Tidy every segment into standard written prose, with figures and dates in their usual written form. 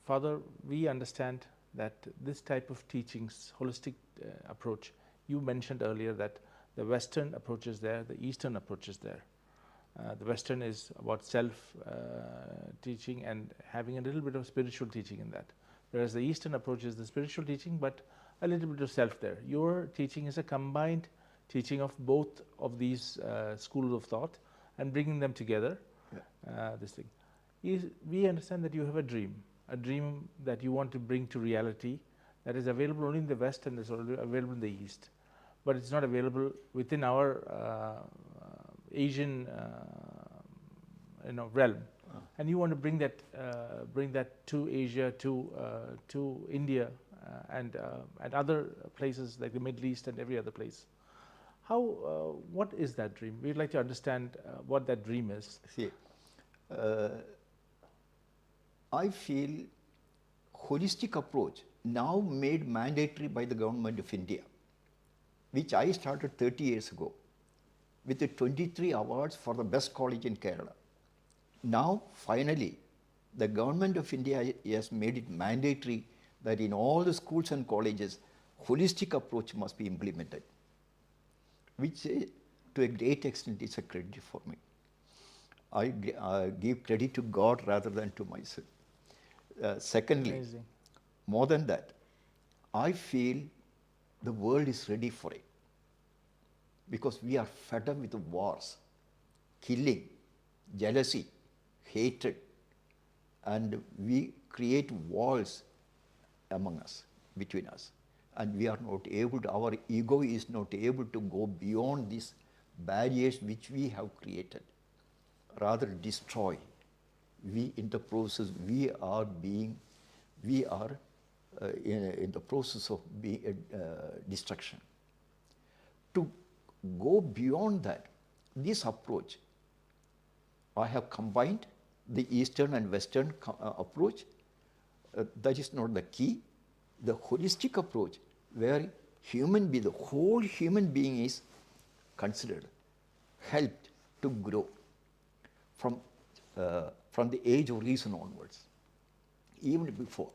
Father, we understand that this type of teachings, holistic approach, you mentioned earlier that the Western approach is there, the Eastern approach is there. The Western is about self-teaching and having a little bit of spiritual teaching in that. Whereas the Eastern approach is the spiritual teaching, but a little bit of self there. Your teaching is a combined teaching of both of these schools of thought and bringing them together. This thing. We understand that you have a dream that you want to bring to reality that is available only in the West and is already available in the East. But it's not available within our Asian realm. And you want to bring that to Asia, to India, and other places like the Middle East and every other place. What is that dream? We'd like to understand what that dream is. See, I feel holistic approach now made mandatory by the government of India, which I started 30 years ago with the 23 awards for the best college in Kerala. Now, finally, the government of India has made it mandatory that in all the schools and colleges, holistic approach must be implemented, which to a great extent is a credit for me. I give credit to God rather than to myself. Secondly, Amazing. More than that, I feel the world is ready for it because we are fed up with the wars, killing, jealousy, hatred, and we create walls among us, between us, and we are not able to, our ego is not able to go beyond these barriers which we have created, rather destroy. We in the process, we are in the process of destruction. To go beyond that, this approach, I have combined the Eastern and Western approach. That is not the key. The holistic approach, where the whole human being is considered, helped to grow from the age of reason onwards, even before.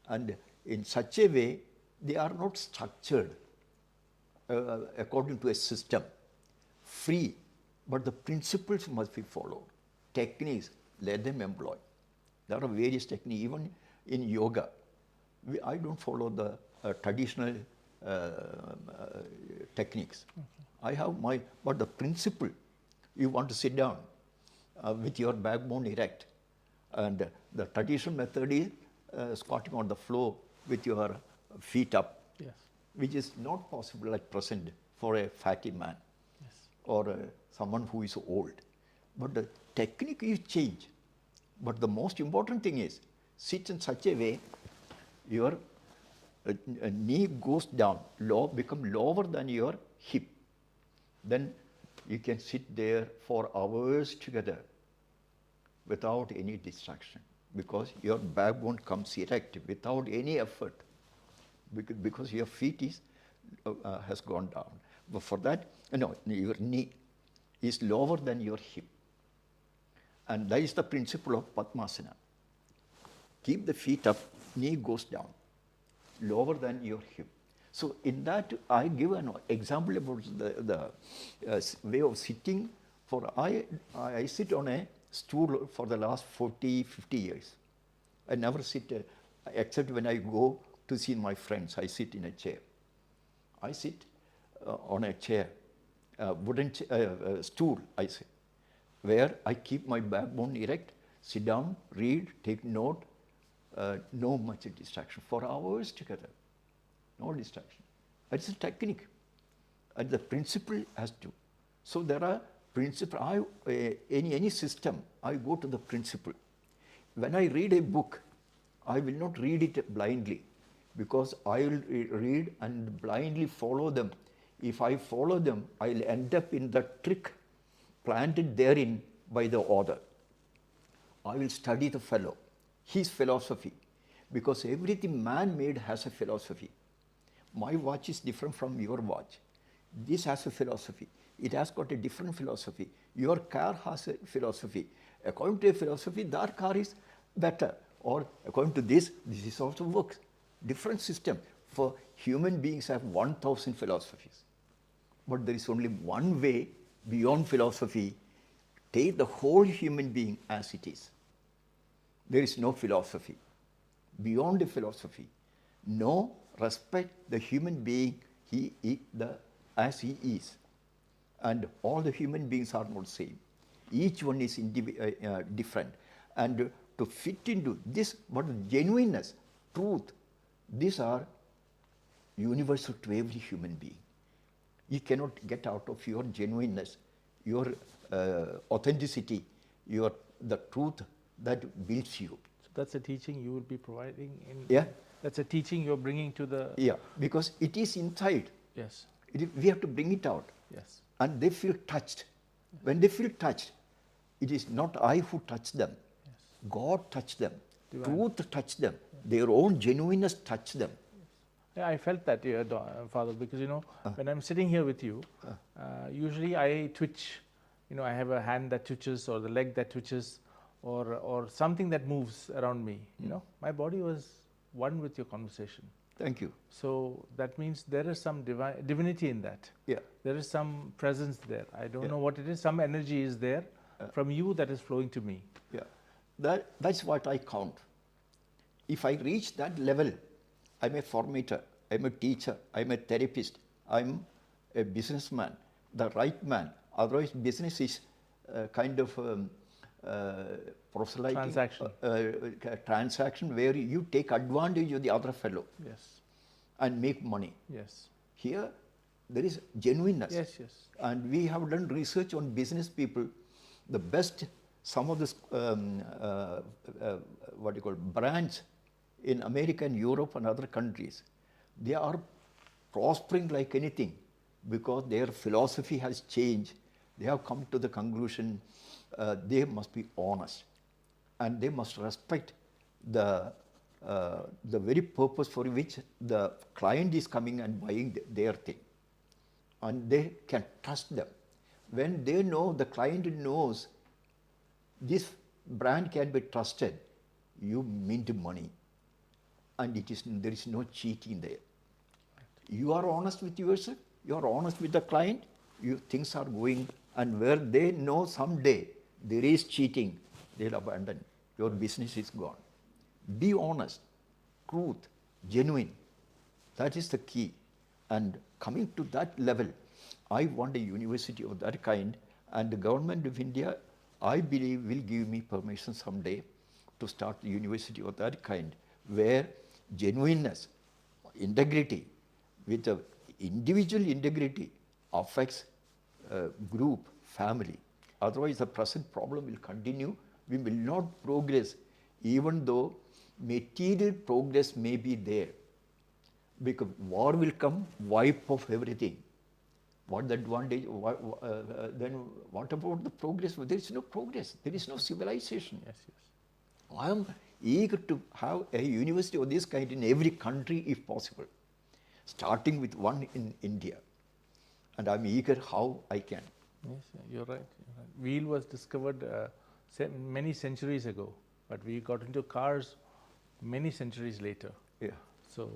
And in such a way, they are not structured according to a system, free, but the principles must be followed. Techniques, let them employ. There are various techniques, even in yoga. I don't follow the traditional techniques. I have but the principle, you want to sit down with your backbone erect, and the traditional method is squatting on the floor with your feet up, yes, which is not possible at present for a fatty man, yes, or someone who is old. But the technique is changed. But the most important thing is, sit in such a way, your knee goes down, become lower than your hip. Then you can sit there for hours together without any distraction, because your backbone comes erect without any effort, because your feet has gone down. But for that, your knee is lower than your hip. And that is the principle of Padmasana. Keep the feet up, knee goes down, lower than your hip. So in that, I give an example about the way of sitting. I sit on a stool for the last 40, 50 years. I never sit, except when I go to see my friends, I sit in a chair. I sit on a chair, wooden stool, I say, where I keep my backbone erect, sit down, read, take note, no much distraction for hours together. No distraction. It's a technique. And the principle has to. So there are principles. Any system, I go to the principle. When I read a book, I will not read it blindly, because I will read and blindly follow them. If I follow them, I'll end up in the trick planted therein by the author. I will study the fellow, his philosophy, because everything man-made has a philosophy. My watch is different from your watch. This has a philosophy. It has got a different philosophy. Your car has a philosophy. According to a philosophy, that car is better. or according to this is also works. Different system. For human beings have 1,000 philosophies. But there is only one way beyond philosophy. Take the whole human being as it is. There is no philosophy. Beyond the philosophy. No, respect the human being as he is. And all the human beings are not same. Each one is different. And to fit into this, but genuineness, truth, these are universal to every human being. You cannot get out of your genuineness, your authenticity, the truth that builds you. So that's a teaching you will be providing in. Yeah. That's a teaching you're bringing to the. Yeah, because it is inside. Yes. We have to bring it out. Yes. And they feel touched. Yes. When they feel touched, it is not I who touch them. Yes. God touched them. Divine. Truth touched them. Yes. Their own genuineness touched them. Yeah, I felt that, Father, because when I'm sitting here with you, usually I twitch. I have a hand that twitches, or the leg that twitches, or something that moves around me. My body was one with your conversation. Thank you. So that means there is some divinity in that. Yeah. There is some presence there. I don't know what it is. Some energy is there from you that is flowing to me. Yeah. That's what I count. If I reach that level, I'm a formator, I'm a teacher, I'm a therapist, I'm a businessman, the right man. Otherwise, business is kind of proselyting. Transaction where you take advantage of the other fellow. Yes. And make money. Yes. Here, there is genuineness. Yes, yes. And we have done research on business people. The best, some of the brands in America and Europe and other countries, they are prospering like anything because their philosophy has changed. They have come to the conclusion they must be honest and they must respect the very purpose for which the client is coming and buying their thing. And they can trust them. When they know, the client knows this brand can be trusted, you mint money. And there is no cheating there. You are honest with yourself, you are honest with the client, things are going, and where they know someday there is cheating, they'll abandon. Your business is gone. Be honest, truth, genuine. That is the key. And coming to that level, I want a university of that kind, and the government of India, I believe, will give me permission someday to start a university of that kind, where genuineness, integrity, with the individual integrity affects group, family. Otherwise, the present problem will continue. We will not progress, even though material progress may be there. Because war will come, wipe off everything. What the advantage? Then what about the progress? There is no progress. There is no civilization. Yes, yes. I am eager to have a university of this kind in every country if possible, starting with one in India. And I'm eager how I can. Yes, you're right. Wheel was discovered many centuries ago, but we got into cars many centuries later. Yeah. So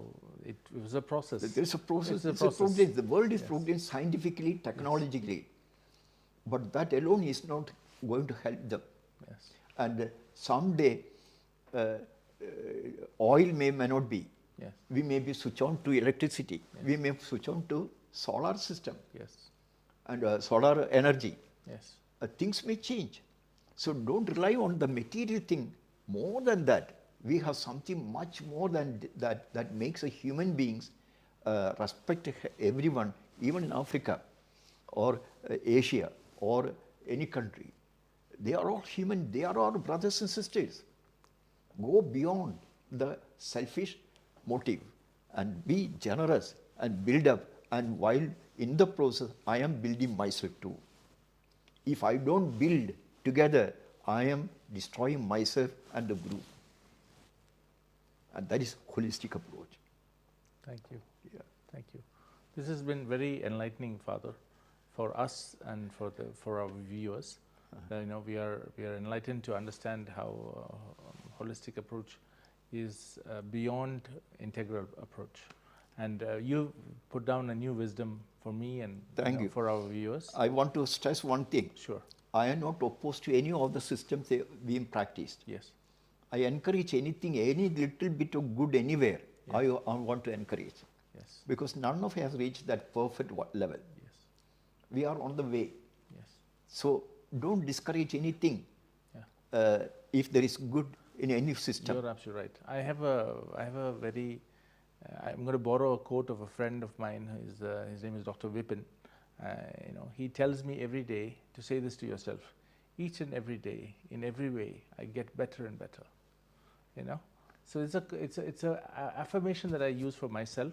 it was a process. There's a process. It's a process. The world is progressing scientifically, technologically. But that alone is not going to help them. Yes. And someday, oil may not be. Yes. We may be switch on to electricity. Yes. We may switch on to solar system. Yes. And solar energy. Yes. Things may change. So don't rely on the material thing. More than that, we have something much more than that makes a human beings respect everyone, even in Africa or Asia or any country. They are all human. They are our brothers and sisters. Go beyond the selfish motive and be generous and build up. And while in the process, I am building myself too. If I don't build together, I am destroying myself and the group. And that is holistic approach. Thank you. Yeah. Thank you. This has been very enlightening, Father, for us and for our viewers. We are enlightened to understand how holistic approach is beyond integral approach, and you put down a new wisdom for me and Thank you. for our viewers. I want to stress one thing. Sure. I am not opposed to any of the systems being practiced. Yes. I encourage anything, any little bit of good anywhere. Yeah. I want to encourage. Yes. Because none of us has reached that perfect level. Yes. We are on the way. Yes. So don't discourage anything Yeah. if there is good in any system. You're absolutely right. I have a very, I'm going to borrow a quote of a friend of mine. His name is Dr. Vipin. He tells me every day to say this to yourself. Each and every day, in every way, I get better and better. So it's a affirmation that I use for myself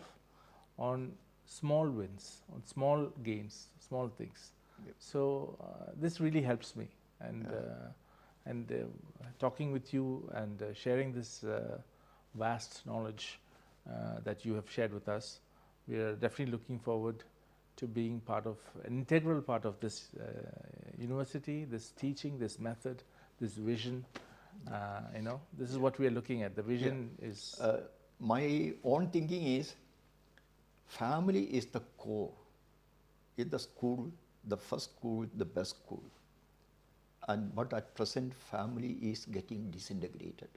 on small wins, on small gains, small things. Yep. So this really helps me, and talking with you and sharing this vast knowledge that you have shared with us, we are definitely looking forward to being part of an integral part of this university, this teaching, this method, this vision. This is what we are looking at. The vision is my own thinking is family is the core. It's the school, the first school, the best school. But at present, family is getting disintegrated.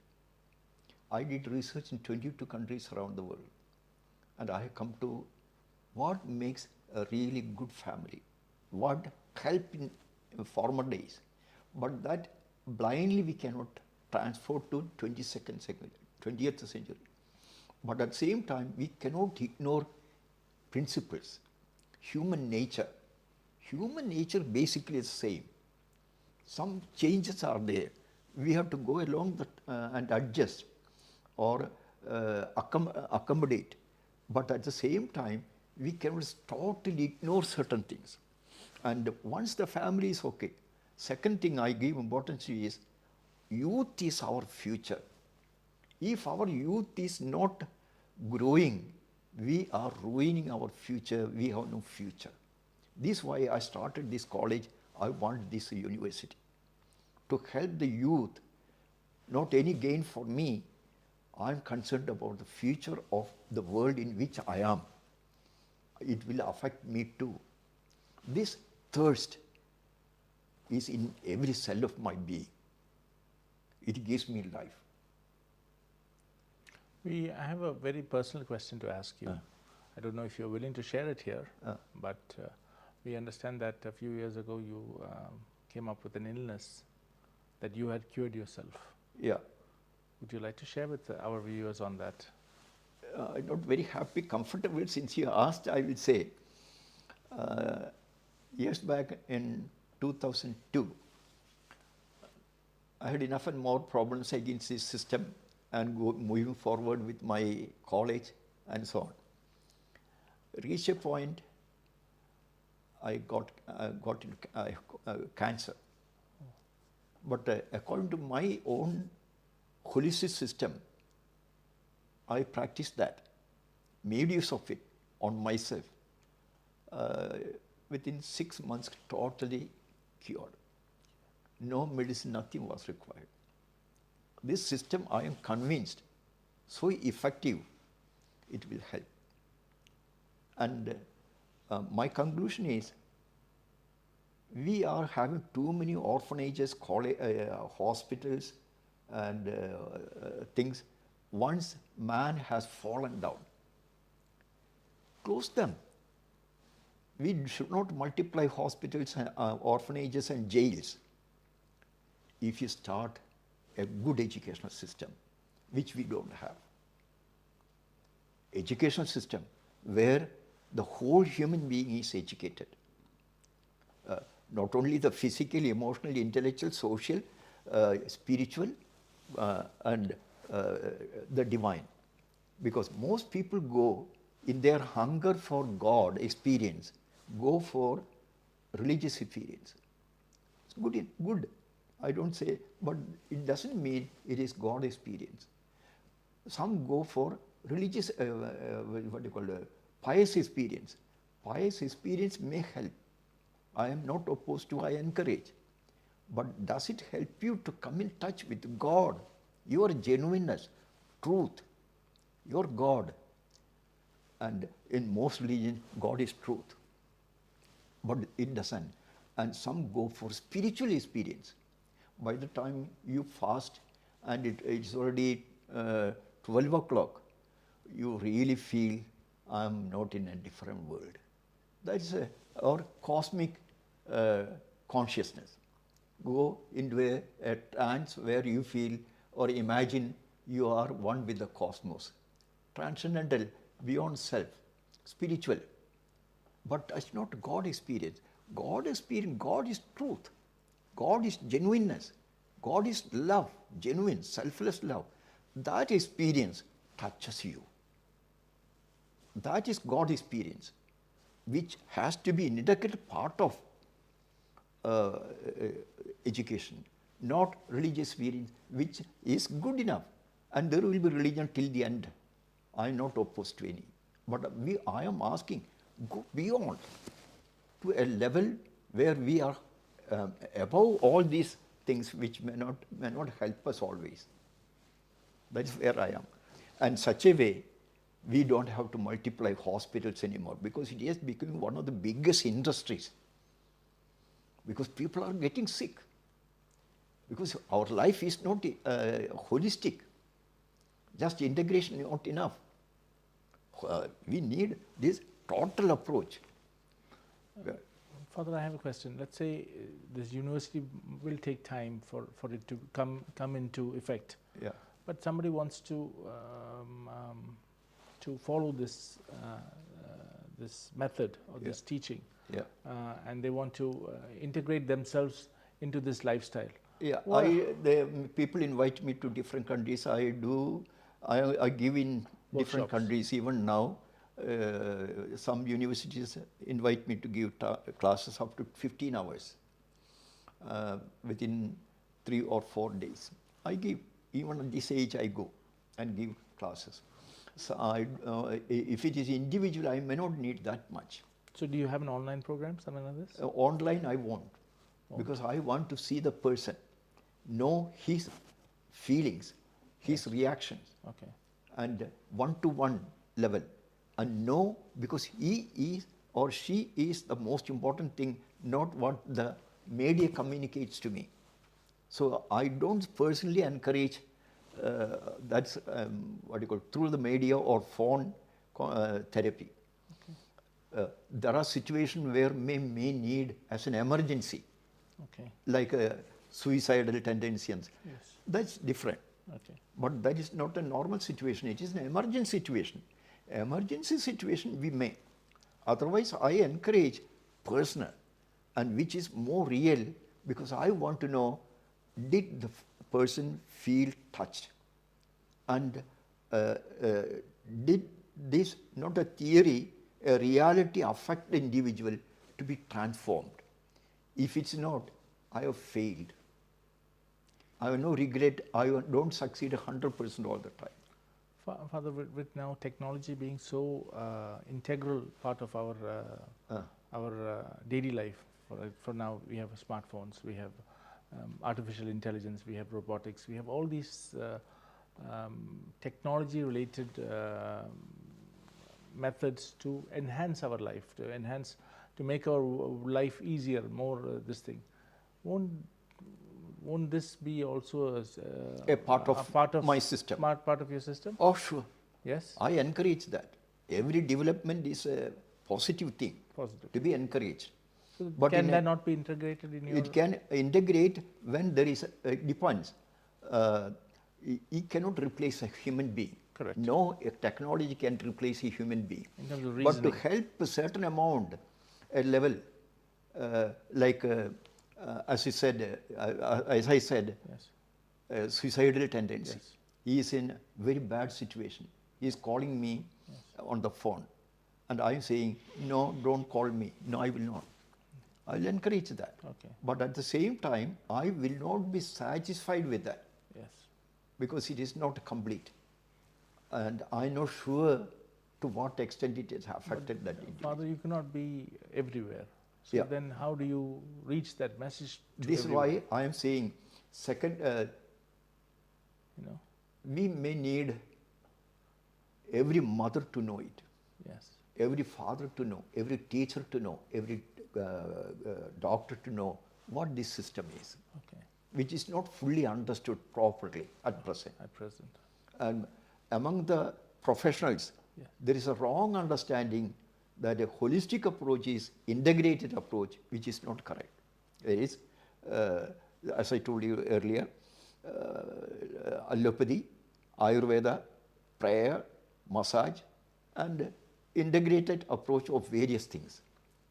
I did research in 22 countries around the world, and I have come to what makes a really good family, what helped in former days, but that blindly we cannot transfer to 20th century. But at the same time, we cannot ignore principles, human nature. Human nature basically is the same. Some changes are there. We have to go along and adjust or accommodate. But at the same time, we cannot totally ignore certain things. And once the family is okay, second thing I give importance to is youth is our future. If our youth is not growing, we are ruining our future. We have no future. This is why I started this college. I want this university to help the youth. Not any gain for me. I'm concerned about the future of the world in which I am. It will affect me too. This thirst is in every cell of my being. It gives me life. I have a very personal question to ask you. I don't know if you're willing to share it here, but we understand that a few years ago you came up with an illness that you had cured yourself. Yeah. Would you like to share with our viewers on that? I'm not very happy, comfortable. Since you asked, I will say. Years back in 2002, I had enough and more problems against this system and moving forward with my college and so on. Reached a point, I got cancer. But according to my own holistic system, I practiced that, made use of it on myself. Within 6 months, totally cured. No medicine, nothing was required. This system, I am convinced, so effective, it will help. And my conclusion is, we are having too many orphanages, hospitals, and things. Once man has fallen down, close them. We should not multiply hospitals and orphanages and jails. If you start a good educational system, which we don't have. Educational system where the whole human being is educated. Not only the physical, emotional, intellectual, social, spiritual, and the divine. Because most people go in their hunger for God experience, go for religious experience. It's good. I don't say, but it doesn't mean it is God experience. Some go for religious, pious experience. Pious experience may help. I am not opposed to, I encourage. But does it help you to come in touch with God, your genuineness, truth, your God? And in most religions, God is truth. But it doesn't. And some go for spiritual experience. By the time you fast and it's already 12 o'clock, you really feel I'm not in a different world. That is our cosmic consciousness. Go into a trance where you feel or imagine you are one with the cosmos. Transcendental, beyond self, spiritual. But that's not God experience. God experience, God is truth. God is genuineness. God is love, genuine, selfless love. That experience touches you. That is God experience, which has to be an integral part of education, not religious experience, which is good enough. And there will be religion till the end. I am not opposed to any. But I am asking, go beyond to a level where we are above all these things which may not help us always. That's where I am. And such a way, we don't have to multiply hospitals anymore because it is becoming one of the biggest industries. Because people are getting sick. Because our life is not holistic. Just integration is not enough. We need this total approach. Father, I have a question. Let's say this university will take time for it to come into effect. Yeah. But somebody wants to follow this this method or this teaching, and they want to integrate themselves into this lifestyle. Yeah, people invite me to different countries. I give in different countries. Even now, some universities invite me to give classes up to 15 hours within 3 or 4 days. I give, even at this age I go and give classes. So if it is individual, I may not need that much. So do you have an online program, something like this? Online I won't, because I want to see the person, know his feelings, his reactions, and one-to-one level, and know, because he is or she is the most important thing, not what the media communicates to me. So I don't personally encourage that's what you call through the media or phone therapy. There are situations where may need as an emergency, like suicidal tendencies. That's different. But that is not a normal situation. It is an emergency situation. Emergency situation we may. Otherwise, I encourage personal, and which is more real, because I want to know, did the person feel touched? And did this, not a theory, a reality affect the individual to be transformed? If it's not, I have failed. I have no regret. I don't succeed 100% all the time. Father, with now technology being so integral part of our daily life, for now we have smartphones, we have artificial intelligence, we have robotics, we have all these technology-related methods to enhance our life, to make our life easier, more this thing. Won't this be also a part of my system? Part of your system? Oh, sure. Yes. I encourage that. Every development is a positive thing to be encouraged. So but can that not be integrated in your? It can integrate when there is. It depends. It cannot replace a human being. Correct. No technology can replace a human being. In terms of reasoning. But to help a certain amount, a level, like as I said, suicidal tendency. Yes. He is in a very bad situation. He is calling me on the phone, and I am saying, no, don't call me. No, I will not. I will encourage that. But at the same time, I will not be satisfied with that. Yes. Because it is not complete. And I am not sure to what extent it has affected that individual. Father, you cannot be everywhere. So Yeah. then how do you reach that message to This is everyone? why I am saying, second, You know? we may need every mother to know it, Yes. every father to know, every teacher to know, every doctor to know what this system is, Okay. which is not fully understood properly at present. At present. And among the professionals, Yeah. there is a wrong understanding that a holistic approach is integrated approach, which is not correct. There is, as I told you earlier, allopathy, Ayurveda, prayer, massage, and integrated approach of various things,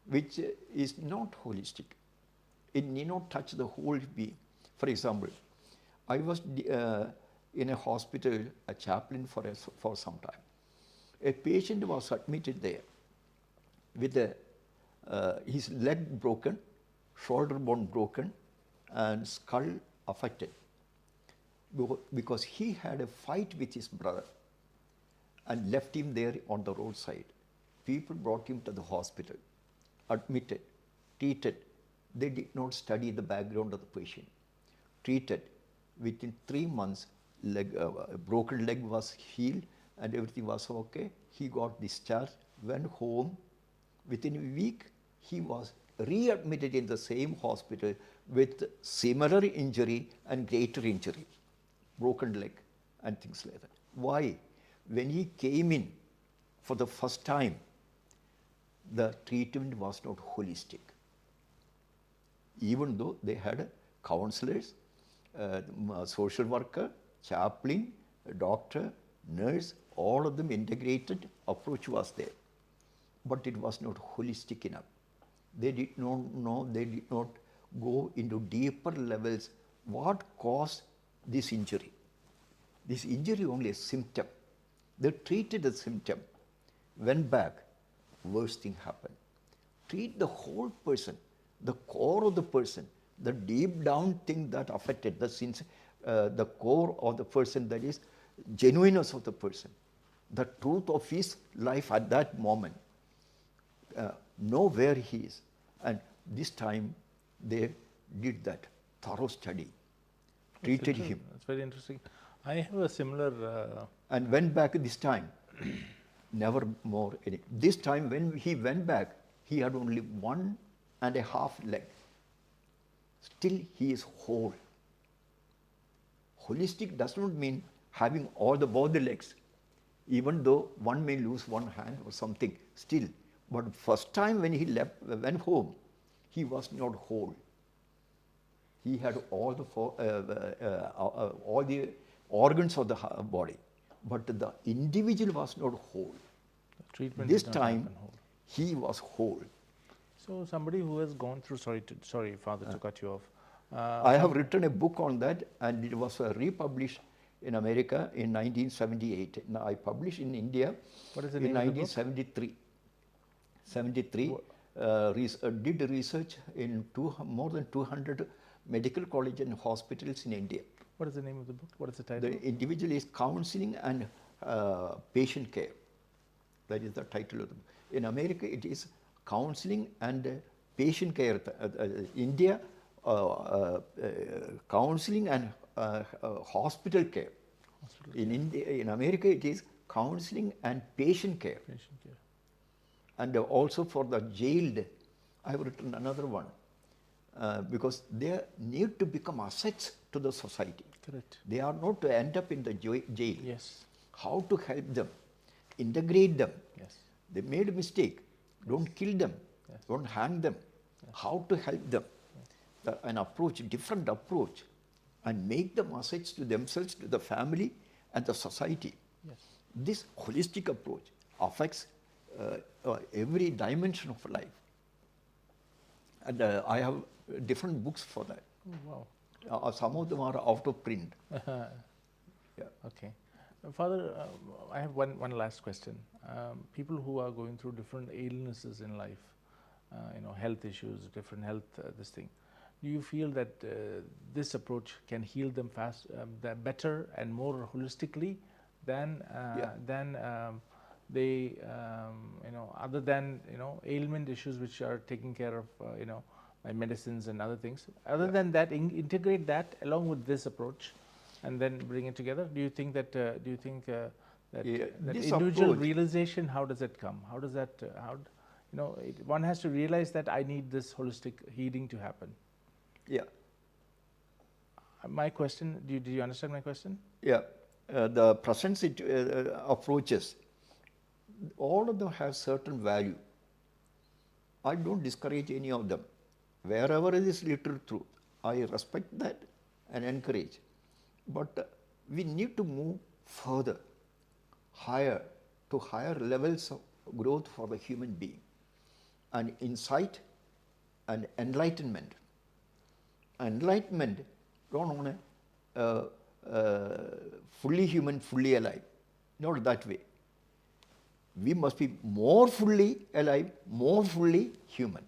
which is not holistic. It need not touch the whole being. For example, I was in a hospital, a chaplain for some time. A patient was admitted there with his leg broken, shoulder bone broken, and skull affected because he had a fight with his brother and left him there on the roadside. People brought him to the hospital, admitted, treated. They did not study the background of the patient. Treated. Within 3 months, broken leg was healed and everything was okay. He got discharged, went home. Within a week, he was readmitted in the same hospital with similar injury and greater injury, broken leg and things like that. Why? When he came in for the first time, the treatment was not holistic. Even though they had counselors, social worker, chaplain, doctor, nurse, all of them integrated approach was there. But it was not holistic enough. They did not know, they did not go into deeper levels what caused this injury. This injury only a symptom. They treated the symptom, went back, worst thing happened. Treat the whole person, the core of the person, the deep down thing that affected the core of the person, that is genuineness of the person, the truth of his life at that moment. Know where he is. And this time they did that thorough study, treated him. That's very interesting. I have a similar. And went back this time, never more. This time when he went back, he had only 1.5 leg. Still he is whole. Holistic does not mean having both the legs, even though one may lose one hand or something, still. But first time when he went home, he was not whole. He had all the organs of the body, but the individual was not whole. Treatment This did not time, happen whole. he was whole. So somebody who has gone through, sorry, Father, to cut you off. I have written a book on that, and it was republished in America in 1978. Now, I published in India What is the in name of the book? 1973. Did research in more than 200 medical colleges and hospitals in India. What is the name of the book? What is the title? The individual is counseling and patient care. That is the title of the book. In America, it is counseling and patient care. India, counseling and hospital care. In America, it is counseling and patient care. Patient care. And also for the jailed, I have written another one. Because they need to become assets to the society. Correct. They are not to end up in the jail. Yes. How to help them, integrate them. Yes. They made a mistake. Don't kill them. Yes. Don't hang them. Yes. How to help them. Yes. An approach, different approach, and make them assets to themselves, to the family, and the society. Yes. This holistic approach affects every dimension of life. And I have different books for that. Oh, wow. Some of them are out of print. Yeah. Okay. Father, I have one last question. People who are going through different illnesses in life, health issues, different health, this thing, do you feel that this approach can heal them better and more holistically than they, other than, ailment issues which are taken care of, by medicines and other things, other than that, integrate that along with this approach and then bring it together? Do you think that, that This individual approach- realization, how does that come? How does that, one has to realize that I need this holistic healing to happen. Yeah. My question, do you understand my question? Yeah. The present approaches, all of them have certain value. I don't discourage any of them. Wherever it is literal truth, I respect that and encourage. But we need to move further, higher, to higher levels of growth for the human being. And insight and enlightenment. Enlightenment, don't want to fully human, fully alive. Not that way. We must be more fully alive, more fully human.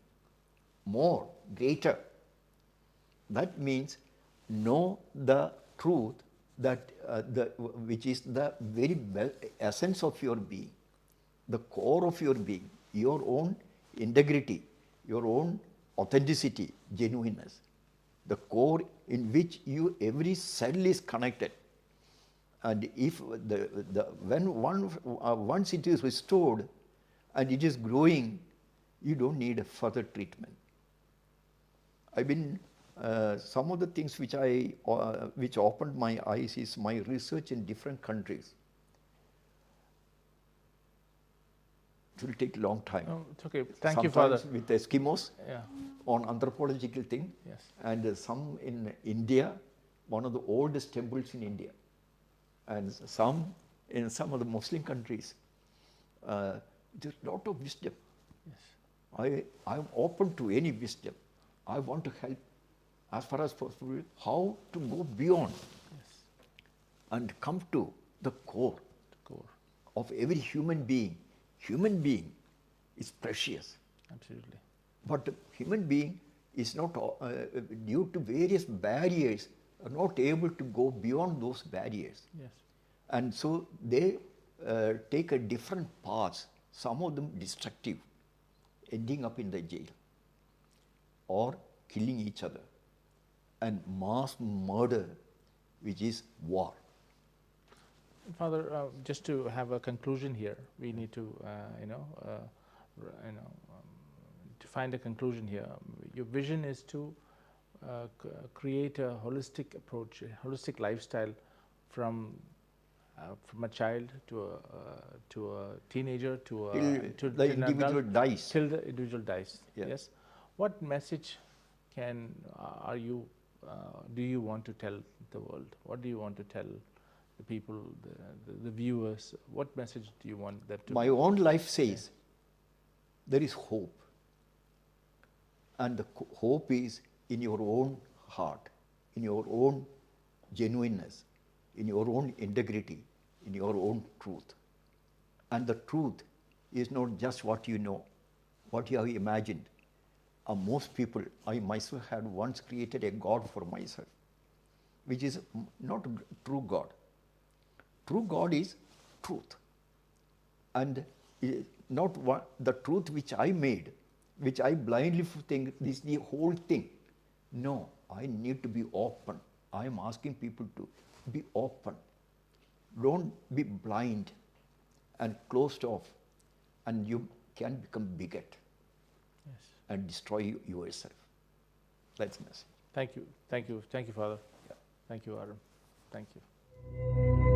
More, greater. That means know the truth that which is the very essence of your being, the core of your being, your own integrity, your own authenticity, genuineness, the core in which every cell is connected. And if when once it is restored and it is growing, you don't need a further treatment. I've been some of the things which which opened my eyes is my research in different countries. It will take a long time. Oh, it's okay. Thank you, Father. Sometimes with Eskimos Yeah. on anthropological thing. Yes. And some in India, one of the oldest temples in India. And some in some of the Muslim countries. There's a lot of wisdom. Yes. I'm open to any wisdom. I want to help as far as possible how to go beyond and come to the core of every human being. Human being is precious. Absolutely. But the human being is not, due to various barriers, are not able to go beyond those barriers. Yes. And so they take a different path, some of them destructive, ending up in the jail or killing each other, and mass murder, which is war. Father, just to have a conclusion here, we need to, to find a conclusion here. Your vision is to create a holistic approach, a holistic lifestyle from a child to a teenager to Till the individual dies. Till the individual dies. Yeah. Yes. What message do you want to tell the world? What do you want to tell the people, the viewers? What message do you want them to? My own life says there is hope. And the hope is in your own heart, in your own genuineness, in your own integrity, in your own truth. And the truth is not just what you know, what you have imagined. Most people, I myself had once created a God for myself, which is not a true God. True God is truth. And not the truth which I made, which I blindly think this is the whole thing. No, I need to be open. I am asking people to be open. Don't be blind and closed off, and you can become bigot and destroy yourself. That's the message. Thank you, Father. Yeah. Thank you, Arun. Thank you.